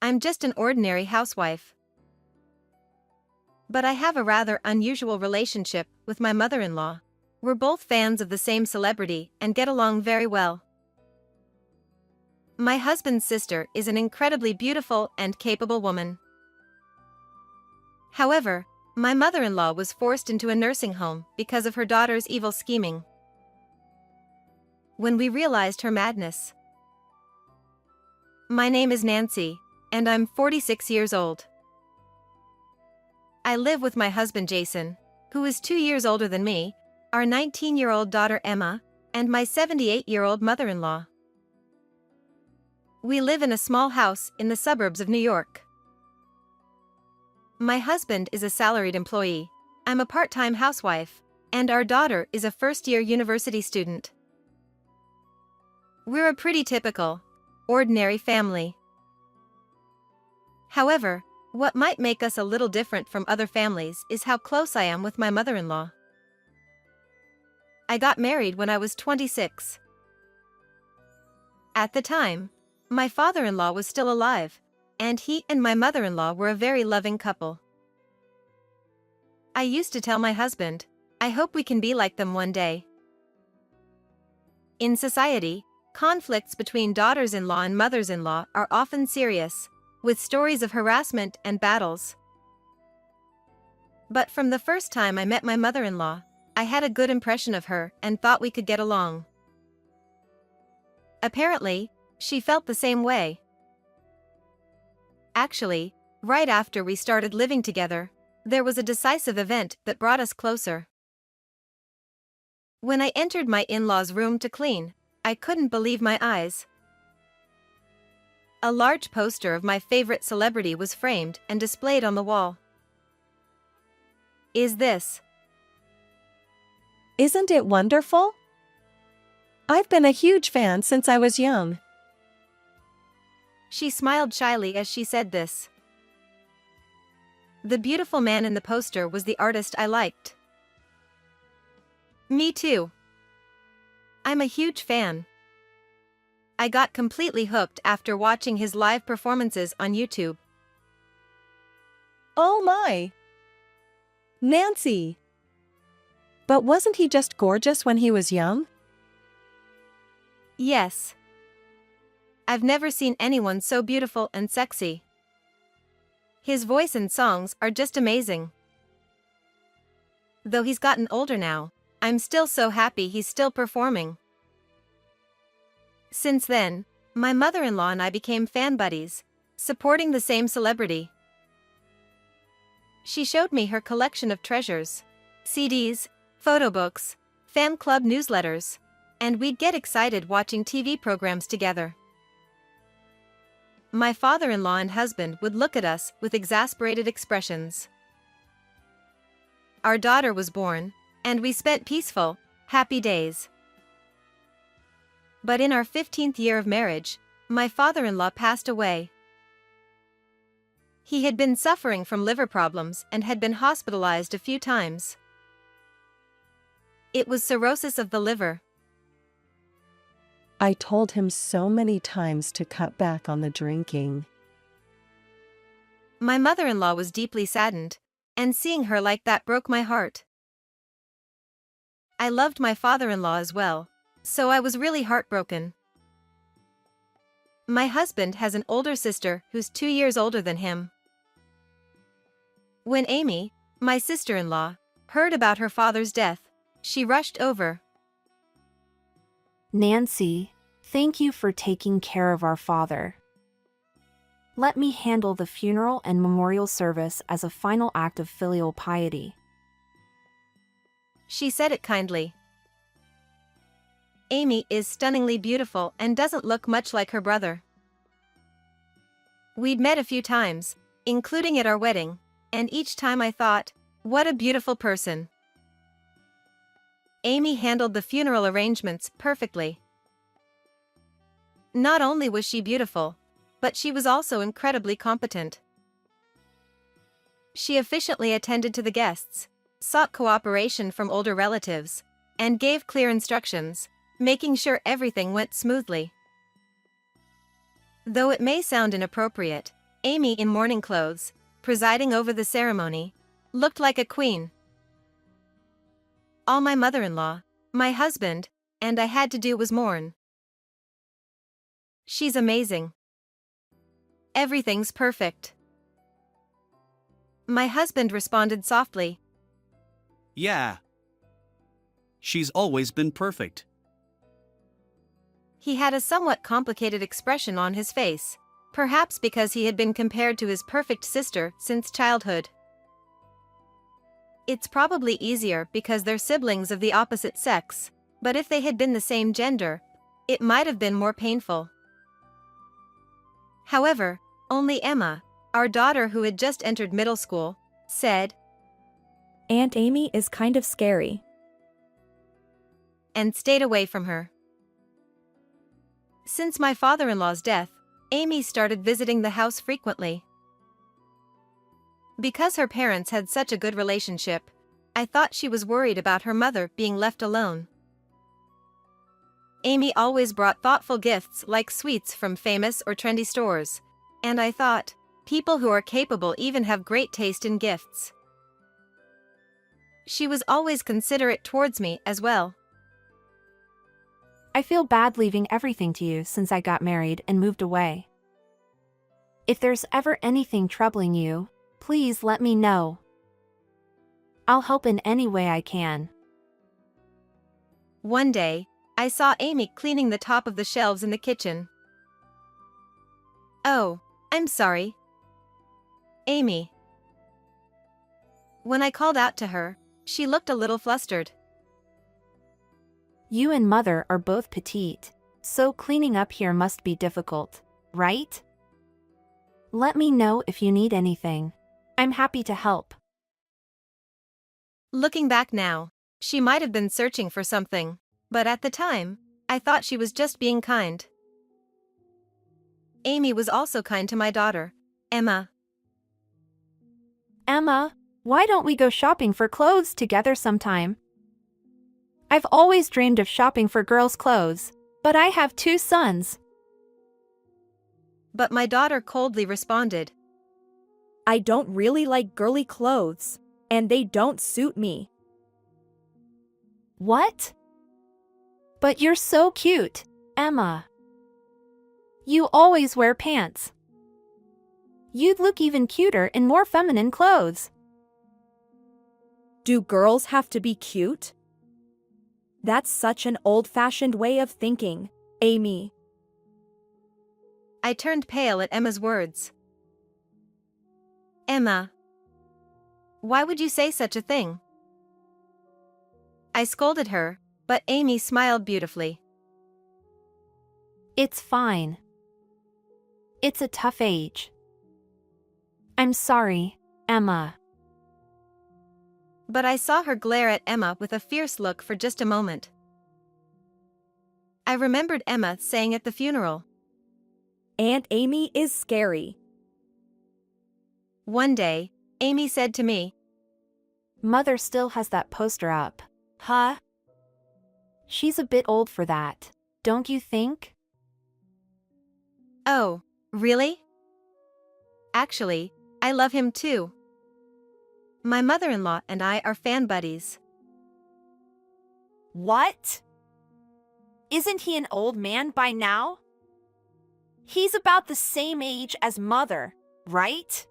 I'm just an ordinary housewife. But I have a rather unusual relationship with my mother-in-law. We're both fans of the same celebrity and get along very well. My husband's sister is an incredibly beautiful and capable woman. However, my mother-in-law was forced into a nursing home because of her daughter's evil scheming. When we realized her madness. My name is Nancy, and I'm 46 years old. I live with my husband Jason, who is 2 years older than me, our 19-year-old daughter Emma, and my 78-year-old mother-in-law. We live in a small house in the suburbs of New York. My husband is a salaried employee, I'm a part-time housewife, and our daughter is a first-year university student. We're a pretty typical, ordinary family. However, what might make us a little different from other families is how close I am with my mother-in-law. I got married when I was 26. At the time, my father-in-law was still alive, and he and my mother-in-law were a very loving couple. I used to tell my husband, I hope we can be like them one day. In society, conflicts between daughters-in-law and mothers-in-law are often serious, with stories of harassment and battles. But from the first time I met my mother-in-law, I had a good impression of her and thought we could get along. Apparently, she felt the same way. Actually, right after we started living together, there was a decisive event that brought us closer. When I entered my in-laws' room to clean, I couldn't believe my eyes. A large poster of my favorite celebrity was framed and displayed on the wall. Isn't it wonderful? I've been a huge fan since I was young. She smiled shyly as she said this. The beautiful man in the poster was the artist I liked. Me too. I'm a huge fan. I got completely hooked after watching his live performances on YouTube. Oh my! Nancy! But wasn't he just gorgeous when he was young? Yes. I've never seen anyone so beautiful and sexy. His voice and songs are just amazing. Though he's gotten older now, I'm still so happy he's still performing. Since then, my mother-in-law and I became fan buddies, supporting the same celebrity. She showed me her collection of treasures, CDs, photo books, fan club newsletters, and we'd get excited watching TV programs together. My father-in-law and husband would look at us with exasperated expressions. Our daughter was born, and we spent peaceful, happy days. But in our 15th year of marriage, my father-in-law passed away. He had been suffering from liver problems and had been hospitalized a few times. It was cirrhosis of the liver. I told him so many times to cut back on the drinking. My mother-in-law was deeply saddened, and seeing her like that broke my heart. I loved my father-in-law as well, so I was really heartbroken. My husband has an older sister who's 2 years older than him. When Amy, my sister-in-law, heard about her father's death, she rushed over. Nancy, thank you for taking care of our father. Let me handle the funeral and memorial service as a final act of filial piety. She said it kindly. Amy is stunningly beautiful and doesn't look much like her brother. We'd met a few times, including at our wedding, and each time I thought, what a beautiful person. Amy handled the funeral arrangements perfectly. Not only was she beautiful, but she was also incredibly competent. She efficiently attended to the guests, sought cooperation from older relatives, and gave clear instructions, making sure everything went smoothly. Though it may sound inappropriate, Amy, in mourning clothes, presiding over the ceremony, looked like a queen. All my mother-in-law, my husband, and I had to do was mourn. She's amazing. Everything's perfect. My husband responded softly. Yeah. She's always been perfect. He had a somewhat complicated expression on his face, perhaps because he had been compared to his perfect sister since childhood. It's probably easier because they're siblings of the opposite sex, but if they had been the same gender, it might have been more painful. However, only Emma, our daughter who had just entered middle school, said, Aunt Amy is kind of scary. And stayed away from her. Since my father-in-law's death, Amy started visiting the house frequently. Because her parents had such a good relationship, I thought she was worried about her mother being left alone. Amy always brought thoughtful gifts like sweets from famous or trendy stores, and I thought, people who are capable even have great taste in gifts. She was always considerate towards me as well. I feel bad leaving everything to you since I got married and moved away. If there's ever anything troubling you, please let me know. I'll help in any way I can. One day, I saw Amy cleaning the top of the shelves in the kitchen. Oh, I'm sorry. Amy. When I called out to her, she looked a little flustered. You and Mother are both petite, so cleaning up here must be difficult, right? Let me know if you need anything. I'm happy to help. Looking back now, she might have been searching for something, but at the time, I thought she was just being kind. Amy was also kind to my daughter, Emma. Emma, why don't we go shopping for clothes together sometime? I've always dreamed of shopping for girls' clothes, but I have 2 sons. But my daughter coldly responded, I don't really like girly clothes, and they don't suit me. What? But you're so cute, Emma. You always wear pants. You'd look even cuter in more feminine clothes. Do girls have to be cute? That's such an old-fashioned way of thinking, Amy. I turned pale at Emma's words. Emma. Why would you say such a thing? I scolded her, but Amy smiled beautifully. It's fine. It's a tough age. I'm sorry, Emma. But I saw her glare at Emma with a fierce look for just a moment. I remembered Emma saying at the funeral, Aunt Amy is scary. One day, Amy said to me, Mother still has that poster up, huh? She's a bit old for that, don't you think? Oh, really? Actually, I love him too. My mother-in-law and I are fan buddies. What? Isn't he an old man by now? He's about the same age as Mother, right?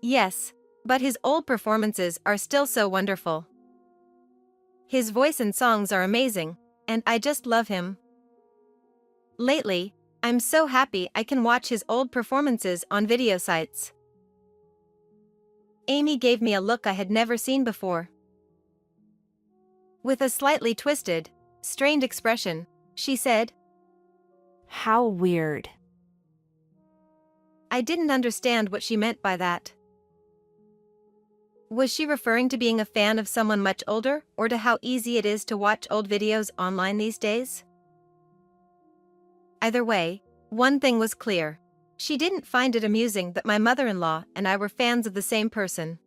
Yes, but his old performances are still so wonderful. His voice and songs are amazing, and I just love him. Lately, I'm so happy I can watch his old performances on video sites. Amy gave me a look I had never seen before. With a slightly twisted, strained expression, she said, How weird. I didn't understand what she meant by that. Was she referring to being a fan of someone much older, or to how easy it is to watch old videos online these days? Either way, one thing was clear. She didn't find it amusing that my mother-in-law and I were fans of the same person.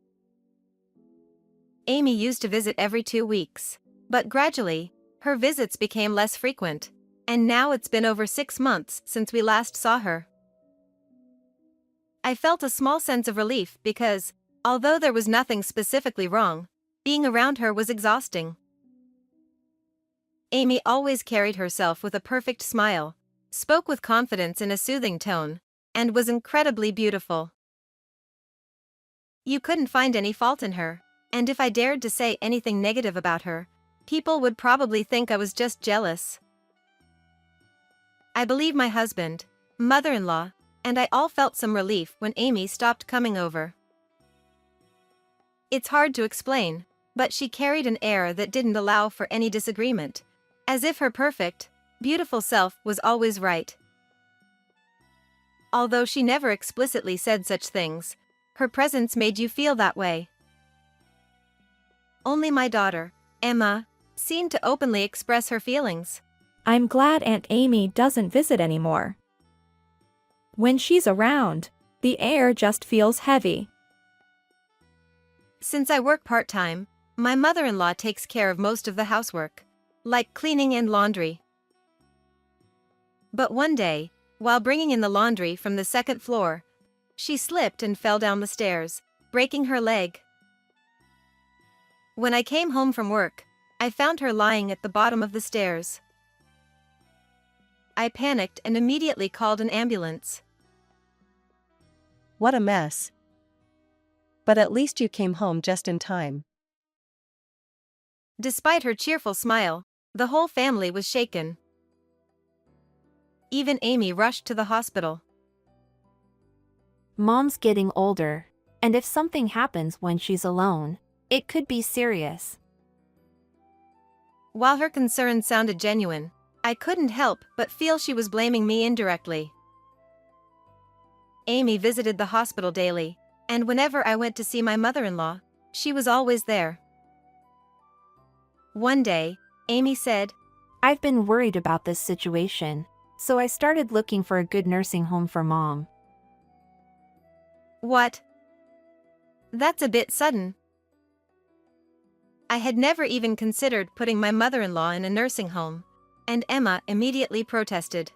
Amy used to visit every 2 weeks, but gradually, her visits became less frequent, and now it's been over 6 months since we last saw her. I felt a small sense of relief because, although there was nothing specifically wrong, being around her was exhausting. Amy always carried herself with a perfect smile, spoke with confidence in a soothing tone, and was incredibly beautiful. You couldn't find any fault in her, and if I dared to say anything negative about her, people would probably think I was just jealous. I believe my husband, mother-in-law, and I all felt some relief when Amy stopped coming over. It's hard to explain, but she carried an air that didn't allow for any disagreement, as if her perfect, beautiful self was always right. Although she never explicitly said such things, her presence made you feel that way. Only my daughter, Emma, seemed to openly express her feelings. I'm glad Aunt Amy doesn't visit anymore. When she's around, the air just feels heavy. Since I work part-time, my mother-in-law takes care of most of the housework, like cleaning and laundry. But one day, while bringing in the laundry from the second floor, she slipped and fell down the stairs, breaking her leg. When I came home from work, I found her lying at the bottom of the stairs. I panicked and immediately called an ambulance. What a mess. But at least you came home just in time. Despite her cheerful smile, the whole family was shaken. Even Amy rushed to the hospital. Mom's getting older, and if something happens when she's alone, it could be serious. While her concerns sounded genuine, I couldn't help but feel she was blaming me indirectly. Amy visited the hospital daily, and whenever I went to see my mother-in-law, she was always there. One day, Amy said, I've been worried about this situation, so I started looking for a good nursing home for Mom. "What? That's a bit sudden." I had never even considered putting my mother-in-law in a nursing home, and Emma immediately protested.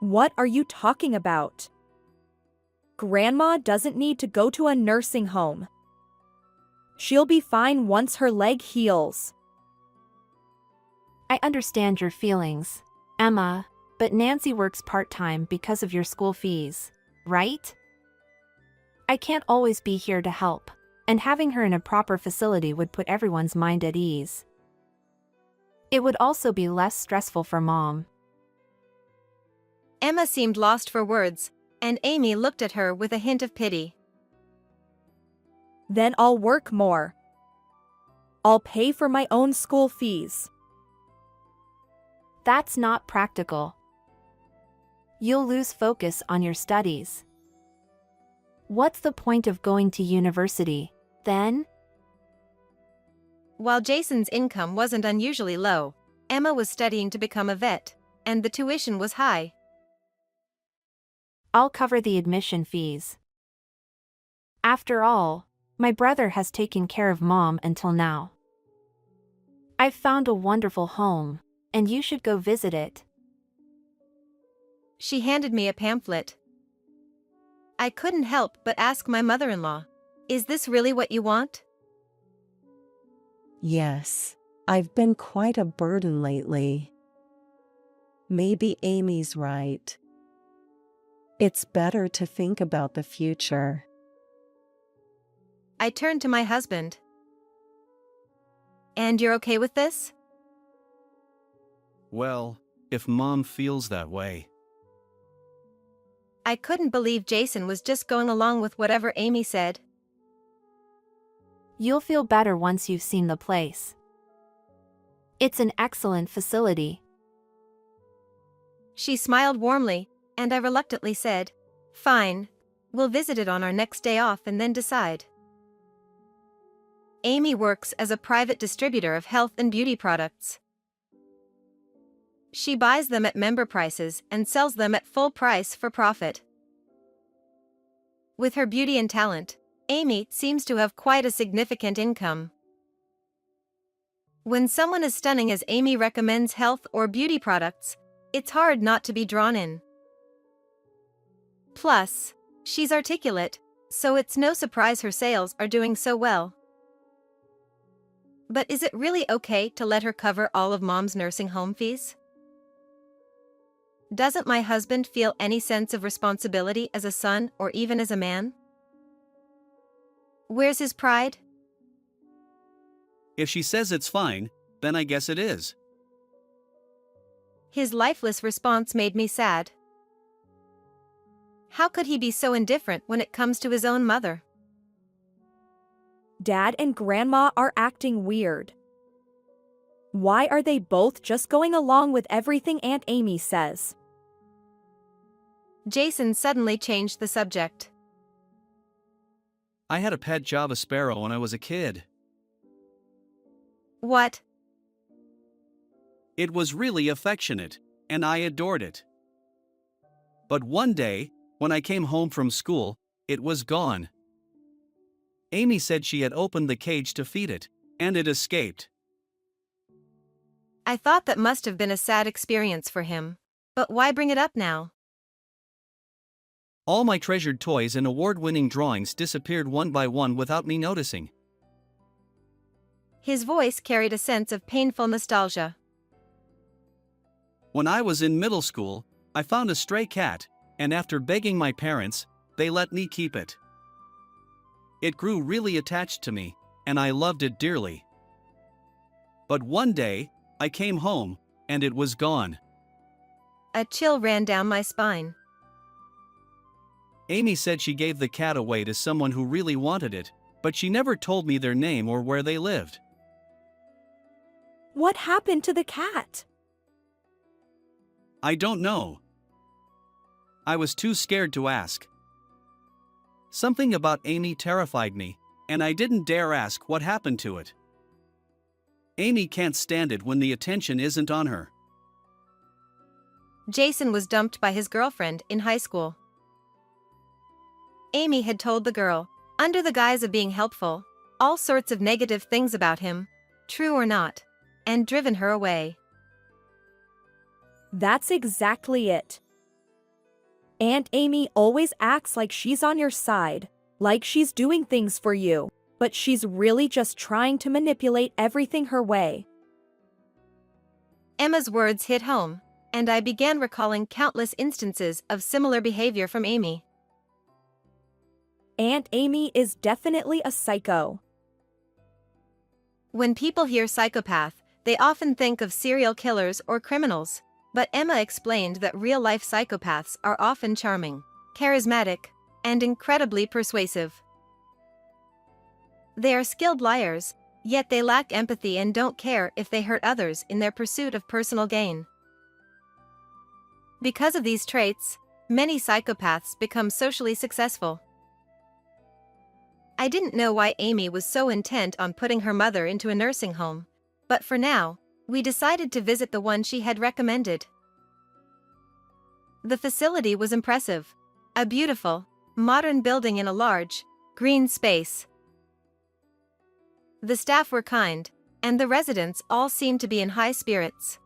What are you talking about? Grandma doesn't need to go to a nursing home. She'll be fine once her leg heals. I understand your feelings, Emma, but Nancy works part-time because of your school fees, right? I can't always be here to help, and having her in a proper facility would put everyone's mind at ease. It would also be less stressful for Mom. Emma seemed lost for words, and Amy looked at her with a hint of pity. Then I'll work more. I'll pay for my own school fees. That's not practical. You'll lose focus on your studies. What's the point of going to university, then? While Jason's income wasn't unusually low, Emma was studying to become a vet, and the tuition was high. I'll cover the admission fees. After all, my brother has taken care of Mom until now. I've found a wonderful home, and you should go visit it. She handed me a pamphlet. I couldn't help but ask my mother-in-law, "Is this really what you want?" Yes, I've been quite a burden lately. Maybe Amy's right. It's better to think about the future. I turned to my husband. "And you're okay with this?" Well, if Mom feels that way. I couldn't believe Jason was just going along with whatever Amy said. You'll feel better once you've seen the place. It's an excellent facility. She smiled warmly, and I reluctantly said, "Fine, we'll visit it on our next day off and then decide." Amy works as a private distributor of health and beauty products. She buys them at member prices and sells them at full price for profit. With her beauty and talent, Amy seems to have quite a significant income. When someone as stunning as Amy recommends health or beauty products, it's hard not to be drawn in. Plus, she's articulate, so it's no surprise her sales are doing so well. But is it really okay to let her cover all of Mom's nursing home fees? Doesn't my husband feel any sense of responsibility as a son or even as a man? Where's his pride? If she says it's fine, then I guess it is. His lifeless response made me sad. How could he be so indifferent when it comes to his own mother? Dad and Grandma are acting weird. Why are they both just going along with everything Aunt Amy says? Jason suddenly changed the subject. I had a pet Java sparrow when I was a kid. What? It was really affectionate, and I adored it. But one day, when I came home from school, it was gone. Amy said she had opened the cage to feed it, and it escaped. I thought that must have been a sad experience for him. But why bring it up now? All my treasured toys and award-winning drawings disappeared one by one without me noticing. His voice carried a sense of painful nostalgia. When I was in middle school, I found a stray cat, and after begging my parents, they let me keep it. It grew really attached to me, and I loved it dearly. But one day, I came home, and it was gone. A chill ran down my spine. Amy said she gave the cat away to someone who really wanted it, but she never told me their name or where they lived. What happened to the cat? I don't know. I was too scared to ask. Something about Amy terrified me, and I didn't dare ask what happened to it. Amy can't stand it when the attention isn't on her. Jason was dumped by his girlfriend in high school. Amy had told the girl, under the guise of being helpful, all sorts of negative things about him, true or not, and driven her away. That's exactly it. Aunt Amy always acts like she's on your side, like she's doing things for you, but she's really just trying to manipulate everything her way. Emma's words hit home, and I began recalling countless instances of similar behavior from Amy. Aunt Amy is definitely a psycho. When people hear psychopath, they often think of serial killers or criminals, but Emma explained that real-life psychopaths are often charming, charismatic, and incredibly persuasive. They are skilled liars, yet they lack empathy and don't care if they hurt others in their pursuit of personal gain. Because of these traits, many psychopaths become socially successful. I didn't know why Amy was so intent on putting her mother into a nursing home, but for now, we decided to visit the one she had recommended. The facility was impressive. A beautiful, modern building in a large, green space. The staff were kind, and the residents all seemed to be in high spirits.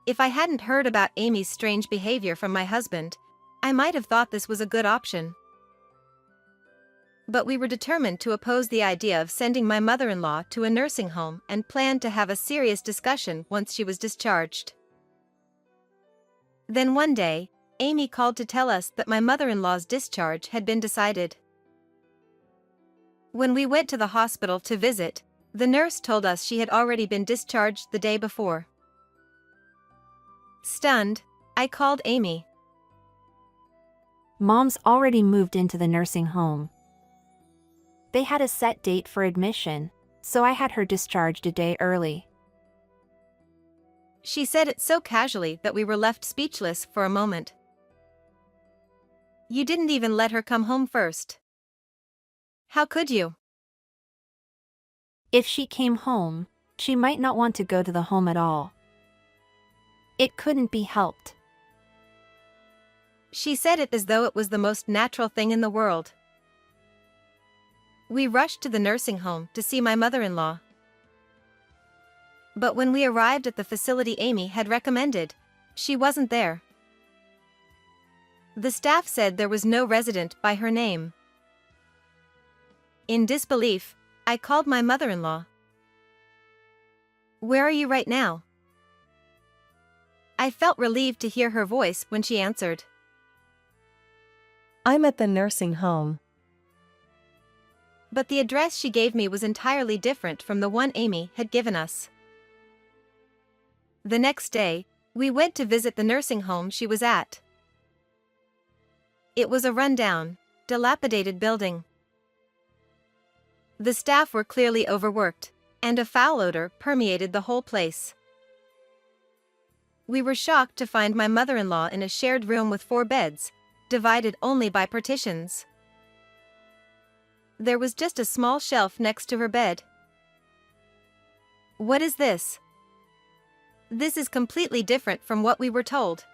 If I hadn't heard about Amy's strange behavior from my husband, I might have thought this was a good option. But we were determined to oppose the idea of sending my mother-in-law to a nursing home and planned to have a serious discussion once she was discharged. Then one day, Amy called to tell us that my mother-in-law's discharge had been decided. When we went to the hospital to visit, the nurse told us she had already been discharged the day before. Stunned, I called Amy. Mom's already moved into the nursing home. They had a set date for admission, so I had her discharged a day early. She said it so casually that we were left speechless for a moment. You didn't even let her come home first. How could you? If she came home, she might not want to go to the home at all. It couldn't be helped. She said it as though it was the most natural thing in the world. We rushed to the nursing home to see my mother-in-law. But when we arrived at the facility Amy had recommended, she wasn't there. The staff said there was no resident by her name. In disbelief, I called my mother-in-law. "Where are you right now?" I felt relieved to hear her voice when she answered. "I'm at the nursing home." But the address she gave me was entirely different from the one Amy had given us. The next day, we went to visit the nursing home she was at. It was a rundown, dilapidated building. The staff were clearly overworked, and a foul odor permeated the whole place. We were shocked to find my mother-in-law in a shared room with 4 beds, divided only by partitions. There was just a small shelf next to her bed. "What is this? This is completely different from what we were told."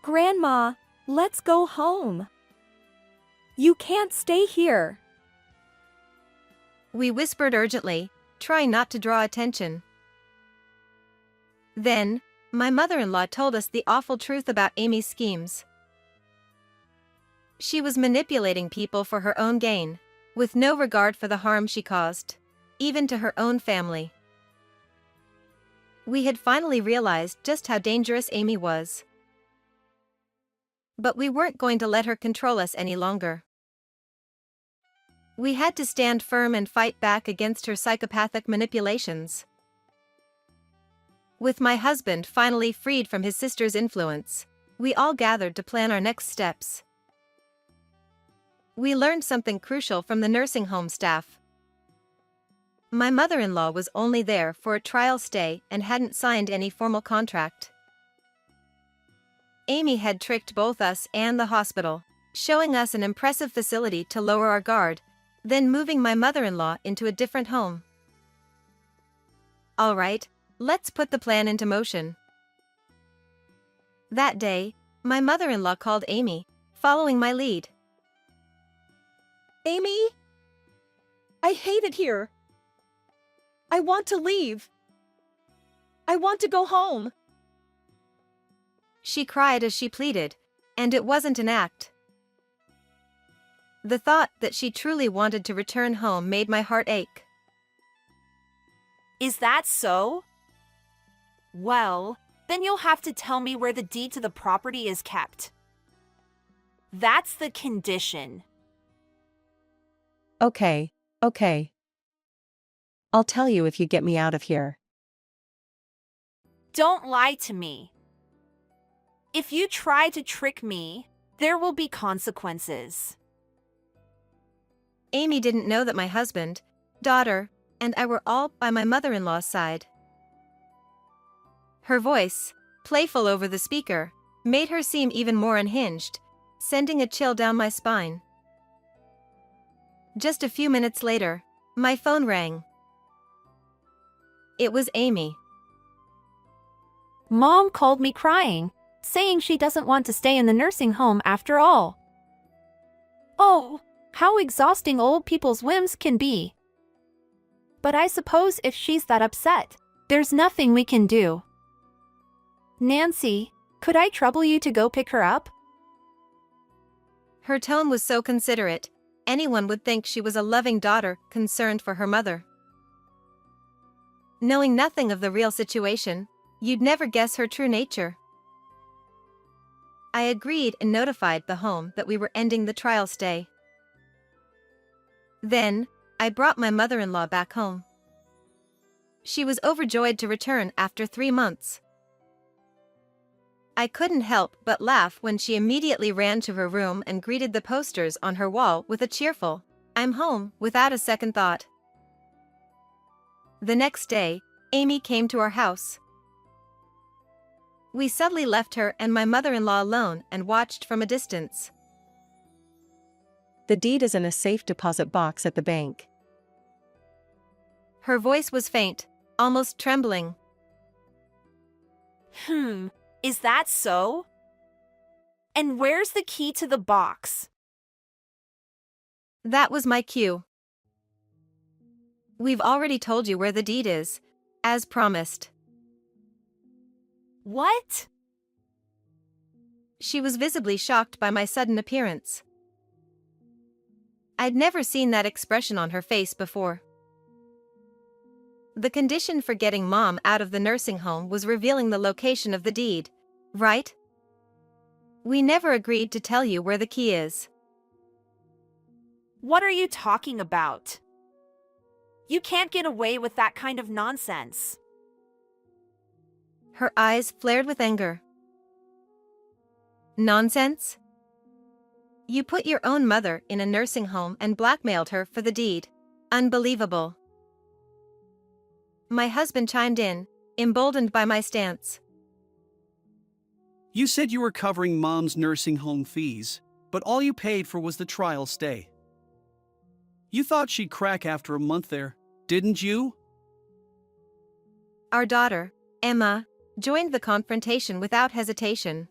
Grandma, let's go home. You can't stay here. We whispered urgently, trying not to draw attention. Then, my mother-in-law told us the awful truth about Amy's schemes. She was manipulating people for her own gain, with no regard for the harm she caused, even to her own family. We had finally realized just how dangerous Amy was. But we weren't going to let her control us any longer. We had to stand firm and fight back against her psychopathic manipulations. With my husband finally freed from his sister's influence, we all gathered to plan our next steps. We learned something crucial from the nursing home staff. My mother-in-law was only there for a trial stay and hadn't signed any formal contract. Amy had tricked both us and the hospital, showing us an impressive facility to lower our guard, then moving my mother-in-law into a different home. All right, let's put the plan into motion. That day, my mother-in-law called Amy, following my lead. "Amy? I hate it here. I want to leave. I want to go home." She cried as she pleaded, and it wasn't an act. The thought that she truly wanted to return home made my heart ache. Is that so? Well, then you'll have to tell me where the deed to the property is kept. That's the condition. Okay. I'll tell you if you get me out of here. Don't lie to me. If you try to trick me, there will be consequences. Amy didn't know that my husband, daughter, and I were all by my mother-in-law's side. Her voice, playful over the speaker, made her seem even more unhinged, sending a chill down my spine. Just a few minutes later, my phone rang. It was Amy. Mom called me crying, saying she doesn't want to stay in the nursing home after all. Oh, how exhausting old people's whims can be. But I suppose if she's that upset, there's nothing we can do. Nancy, could I trouble you to go pick her up? Her tone was so considerate, anyone would think she was a loving daughter concerned for her mother. Knowing nothing of the real situation, you'd never guess her true nature. I agreed and notified the home that we were ending the trial stay. Then, I brought my mother-in-law back home. She was overjoyed to return after 3 months. I couldn't help but laugh when she immediately ran to her room and greeted the posters on her wall with a cheerful, "I'm home," without a second thought. The next day, Amy came to our house. We suddenly left her and my mother-in-law alone and watched from a distance. The deed is in a safe deposit box at the bank. Her voice was faint, almost trembling. Is that so? And where's the key to the box? That was my cue. We've already told you where the deed is, as promised. What? She was visibly shocked by my sudden appearance. I'd never seen that expression on her face before. The condition for getting Mom out of the nursing home was revealing the location of the deed, right? We never agreed to tell you where the key is. What are you talking about? You can't get away with that kind of nonsense. Her eyes flared with anger. Nonsense? You put your own mother in a nursing home and blackmailed her for the deed. Unbelievable. My husband chimed in, emboldened by my stance. You said you were covering Mom's nursing home fees, but all you paid for was the trial stay. You thought she'd crack after a month there, didn't you? Our daughter, Emma, joined the confrontation without hesitation.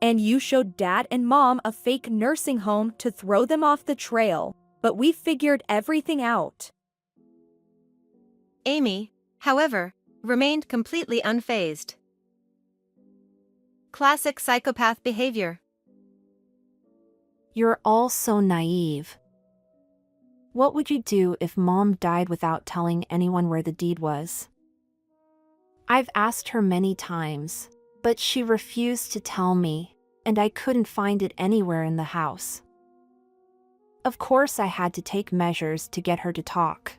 And you showed Dad and Mom a fake nursing home to throw them off the trail, but we figured everything out. Amy, however, remained completely unfazed. Classic psychopath behavior. You're all so naive. What would you do if Mom died without telling anyone where the deed was? I've asked her many times, but she refused to tell me, and I couldn't find it anywhere in the house. Of course, I had to take measures to get her to talk.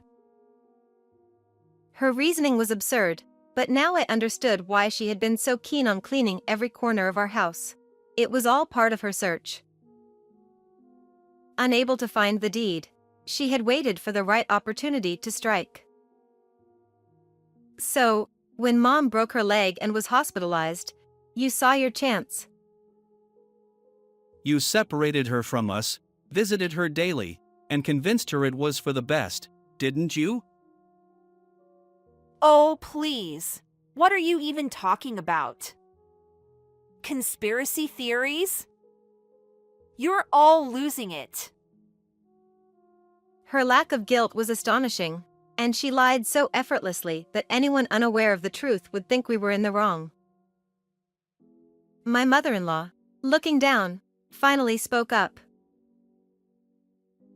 Her reasoning was absurd, but now I understood why she had been so keen on cleaning every corner of our house. It was all part of her search. Unable to find the deed, she had waited for the right opportunity to strike. So, when Mom broke her leg and was hospitalized, you saw your chance. You separated her from us, visited her daily, and convinced her it was for the best, didn't you? Oh, please. What are you even talking about? Conspiracy theories? You're all losing it. Her lack of guilt was astonishing, and she lied so effortlessly that anyone unaware of the truth would think we were in the wrong. My mother-in-law, looking down, finally spoke up.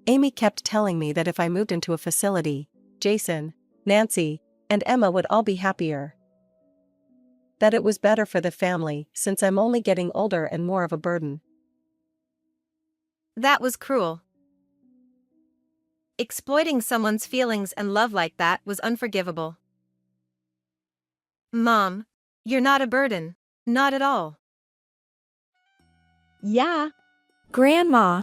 Amy kept telling me that if I moved into a facility, Jason, Nancy, and Emma would all be happier. That it was better for the family since I'm only getting older and more of a burden. That was cruel. Exploiting someone's feelings and love like that was unforgivable. Mom, you're not a burden, not at all. Yeah. Grandma,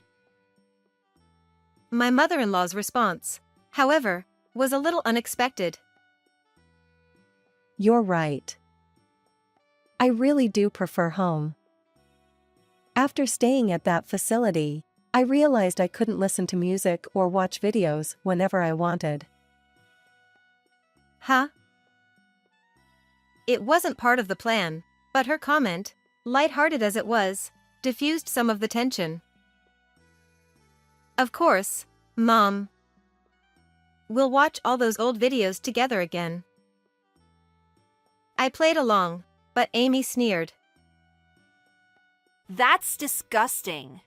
My mother-in-law's response, however, was a little unexpected. You're right. I really do prefer home. After staying at that facility, I realized I couldn't listen to music or watch videos whenever I wanted. Huh? It wasn't part of the plan, but her comment, lighthearted as it was, diffused some of the tension. Of course, Mom. We'll watch all those old videos together again. I played along, but Amy sneered. That's disgusting.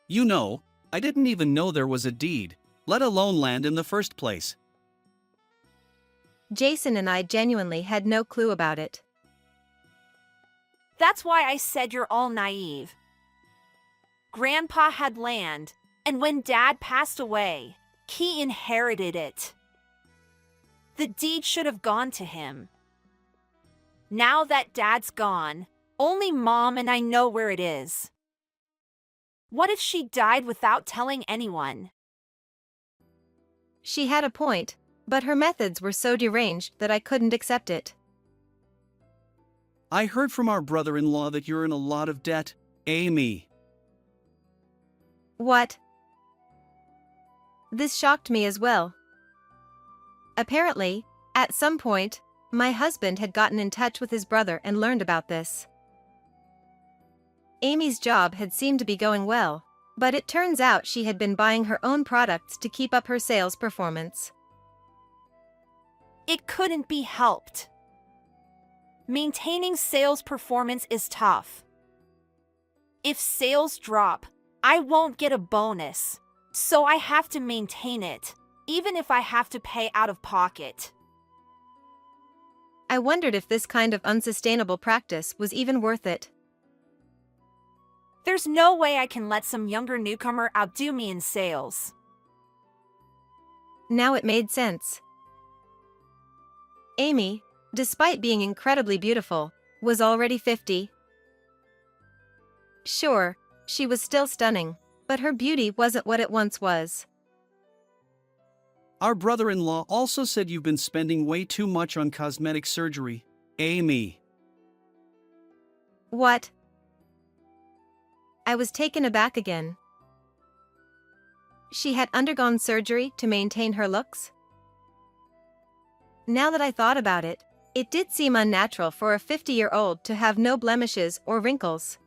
You know, I didn't even know there was a deed, let alone land in the first place. Jason and I genuinely had no clue about it. That's why I said you're all naive. Grandpa had land, and when Dad passed away, he inherited it. The deed should have gone to him. Now that Dad's gone, only Mom and I know where it is. What if she died without telling anyone? She had a point, but her methods were so deranged that I couldn't accept it. I heard from our brother-in-law that you're in a lot of debt, Amy. What? This shocked me as well. Apparently, at some point, my husband had gotten in touch with his brother and learned about this. Amy's job had seemed to be going well, but it turns out she had been buying her own products to keep up her sales performance. It couldn't be helped. Maintaining sales performance is tough. If sales drop, I won't get a bonus, so I have to maintain it, even if I have to pay out of pocket. I wondered if this kind of unsustainable practice was even worth it. There's no way I can let some younger newcomer outdo me in sales. Now it made sense. Amy, despite being incredibly beautiful, was already 50. Sure, she was still stunning, but her beauty wasn't what it once was. Our brother-in-law also said you've been spending way too much on cosmetic surgery, Amy. What? I was taken aback again. She had undergone surgery to maintain her looks? Now that I thought about it, it did seem unnatural for a 50-year-old to have no blemishes or wrinkles.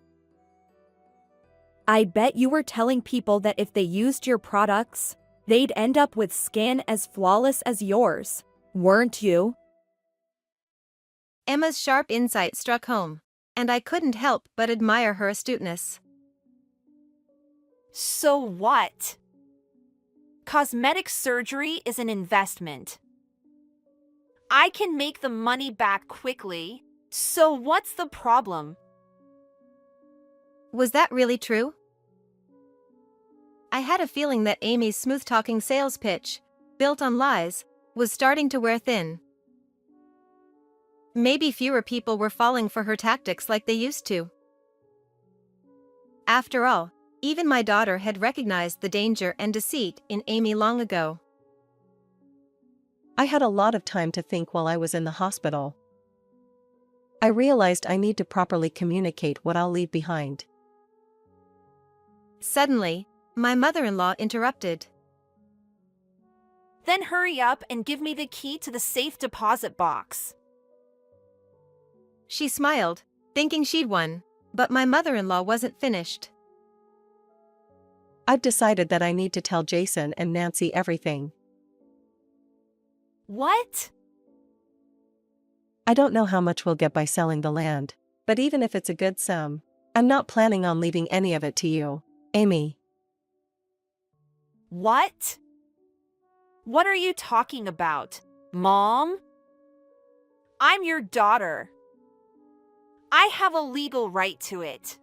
I bet you were telling people that if they used your products, they'd end up with skin as flawless as yours, weren't you? Emma's sharp insight struck home, and I couldn't help but admire her astuteness. So what? Cosmetic surgery is an investment. I can make the money back quickly, so what's the problem? Was that really true? I had a feeling that Amy's smooth-talking sales pitch, built on lies, was starting to wear thin. Maybe fewer people were falling for her tactics like they used to. After all, even my daughter had recognized the danger and deceit in Amy long ago. I had a lot of time to think while I was in the hospital. I realized I need to properly communicate what I'll leave behind. Suddenly, my mother-in-law interrupted. Then hurry up and give me the key to the safe deposit box. She smiled, thinking she'd won, but my mother-in-law wasn't finished. I've decided that I need to tell Jason and Nancy everything. What? I don't know how much we'll get by selling the land, but even if it's a good sum, I'm not planning on leaving any of it to you, Amy. What? What are you talking about, Mom? I'm your daughter. I have a legal right to it.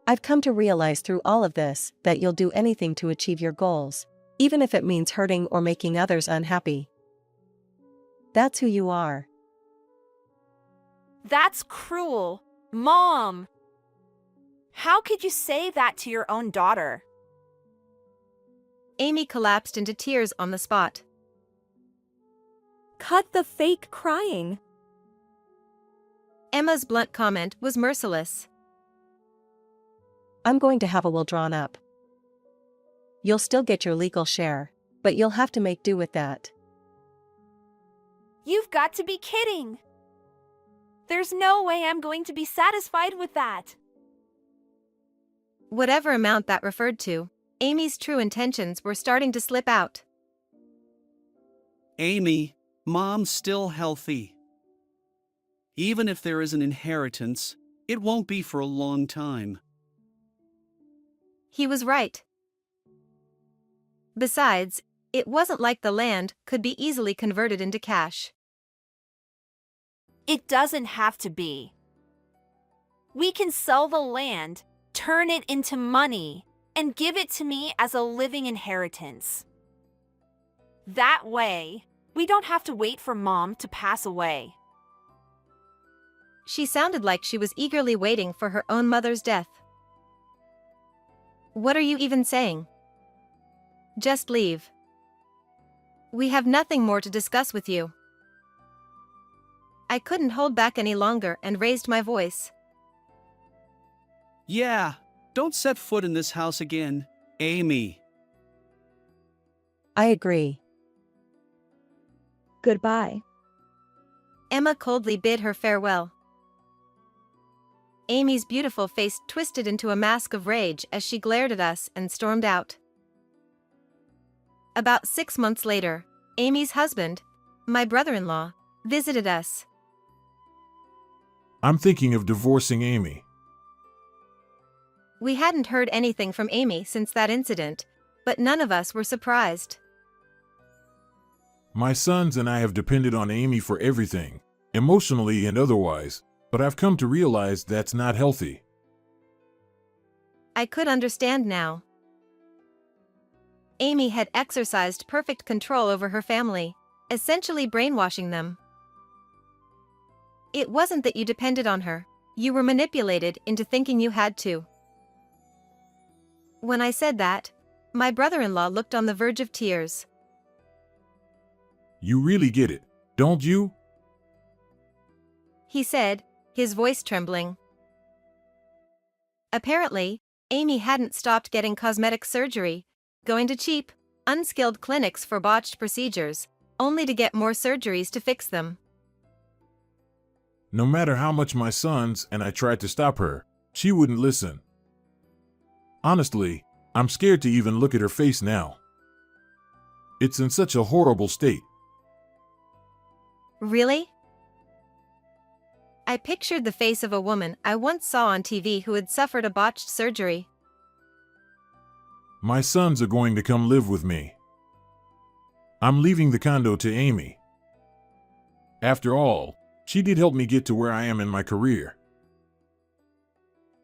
I've come to realize through all of this that you'll do anything to achieve your goals, even if it means hurting or making others unhappy. That's who you are. That's cruel, Mom. How could you say that to your own daughter? Amy collapsed into tears on the spot. Cut the fake crying. Emma's blunt comment was merciless. I'm going to have a will drawn up. You'll still get your legal share, but you'll have to make do with that. You've got to be kidding. There's no way I'm going to be satisfied with that. Whatever amount that referred to, Amy's true intentions were starting to slip out. Amy, Mom's still healthy. Even if there is an inheritance, it won't be for a long time. He was right. Besides, it wasn't like the land could be easily converted into cash. It doesn't have to be. We can sell the land, turn it into money, and give it to me as a living inheritance. That way, we don't have to wait for Mom to pass away. She sounded like she was eagerly waiting for her own mother's death. What are you even saying? Just leave. We have nothing more to discuss with you. I couldn't hold back any longer and raised my voice. Yeah, don't set foot in this house again, Amy. I agree. Goodbye. Emma coldly bid her farewell. Amy's beautiful face twisted into a mask of rage as she glared at us and stormed out. About 6 months later, Amy's husband, my brother-in-law, visited us. I'm thinking of divorcing Amy. We hadn't heard anything from Amy since that incident, but none of us were surprised. My sons and I have depended on Amy for everything, emotionally and otherwise, but I've come to realize that's not healthy. I could understand now. Amy had exercised perfect control over her family, essentially brainwashing them. It wasn't that you depended on her, you were manipulated into thinking you had to. When I said that, my brother-in-law looked on the verge of tears. You really get it, don't you? He said, his voice trembling. Apparently, Amy hadn't stopped getting cosmetic surgery, going to cheap, unskilled clinics for botched procedures, only to get more surgeries to fix them. No matter how much my sons and I tried to stop her, she wouldn't listen. Honestly, I'm scared to even look at her face now. It's in such a horrible state. Really? I pictured the face of a woman I once saw on TV who had suffered a botched surgery. My sons are going to come live with me. I'm leaving the condo to Amy. After all, she did help me get to where I am in my career.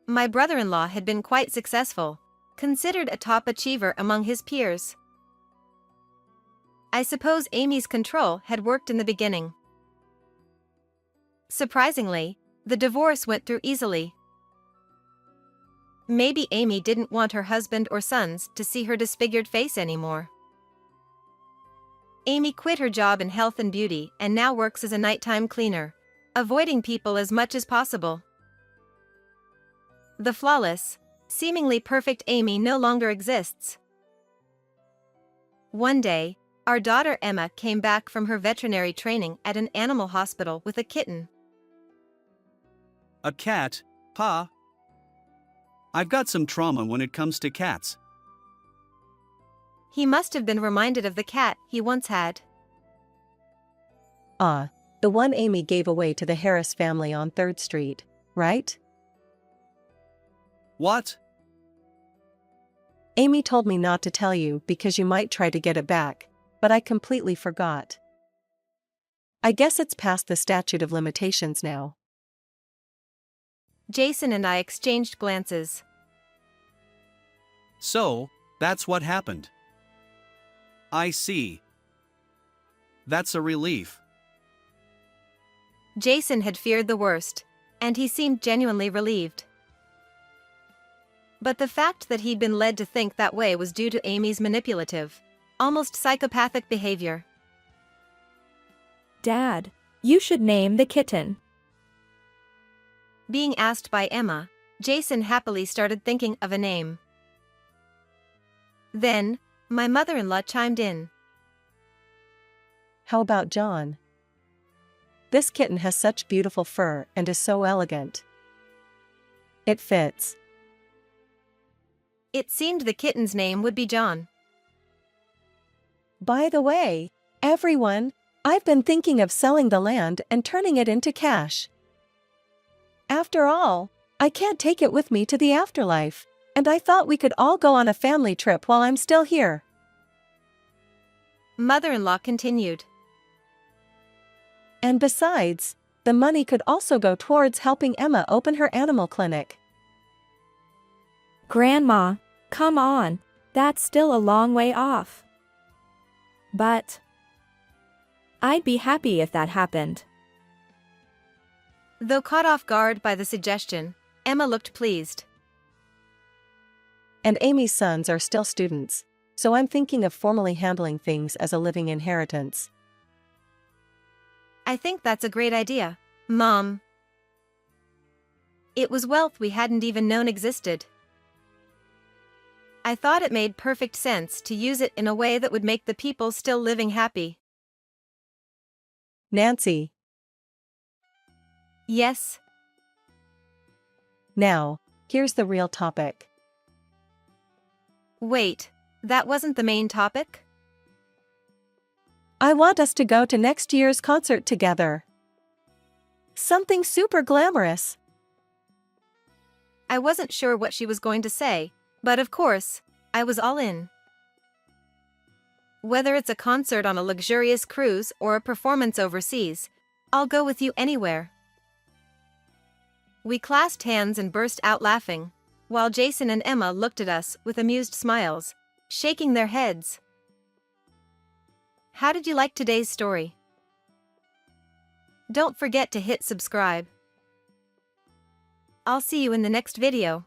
My brother-in-law had been quite successful, considered a top achiever among his peers. I suppose Amy's control had worked in the beginning. Surprisingly, the divorce went through easily. Maybe Amy didn't want her husband or sons to see her disfigured face anymore. Amy quit her job in health and beauty and now works as a nighttime cleaner, avoiding people as much as possible. The flawless, seemingly perfect Amy no longer exists. One day, our daughter Emma came back from her veterinary training at an animal hospital with a kitten. A cat, Pa? I've got some trauma when it comes to cats. He must have been reminded of the cat he once had. Ah, the one Amy gave away to the Harris family on 3rd Street, right? What? Amy told me not to tell you because you might try to get it back, but I completely forgot. I guess it's past the statute of limitations now. Jason and I exchanged glances. So, that's what happened. I see. That's a relief. Jason had feared the worst, and he seemed genuinely relieved. But the fact that he'd been led to think that way was due to Amy's manipulative, almost psychopathic behavior. Dad, you should name the kitten. Being asked by Emma, Jason happily started thinking of a name. Then, my mother-in-law chimed in. How about John? This kitten has such beautiful fur and is so elegant. It fits. It seemed the kitten's name would be John. By the way, everyone, I've been thinking of selling the land and turning it into cash. After all, I can't take it with me to the afterlife, and I thought we could all go on a family trip while I'm still here. Mother-in-law continued. And besides, the money could also go towards helping Emma open her animal clinic. Grandma, come on, that's still a long way off. But I'd be happy if that happened. Though caught off guard by the suggestion, Emma looked pleased. And Amy's sons are still students, so I'm thinking of formally handling things as a living inheritance. I think that's a great idea, Mom. It was wealth we hadn't even known existed. I thought it made perfect sense to use it in a way that would make the people still living happy. Nancy. Yes. Now, here's the real topic. Wait, that wasn't the main topic? I want us to go to next year's concert together. Something super glamorous. I wasn't sure what she was going to say, but of course, I was all in. Whether it's a concert on a luxurious cruise or a performance overseas, I'll go with you anywhere. We clasped hands and burst out laughing, while Jason and Emma looked at us with amused smiles, shaking their heads. How did you like today's story? Don't forget to hit subscribe. I'll see you in the next video.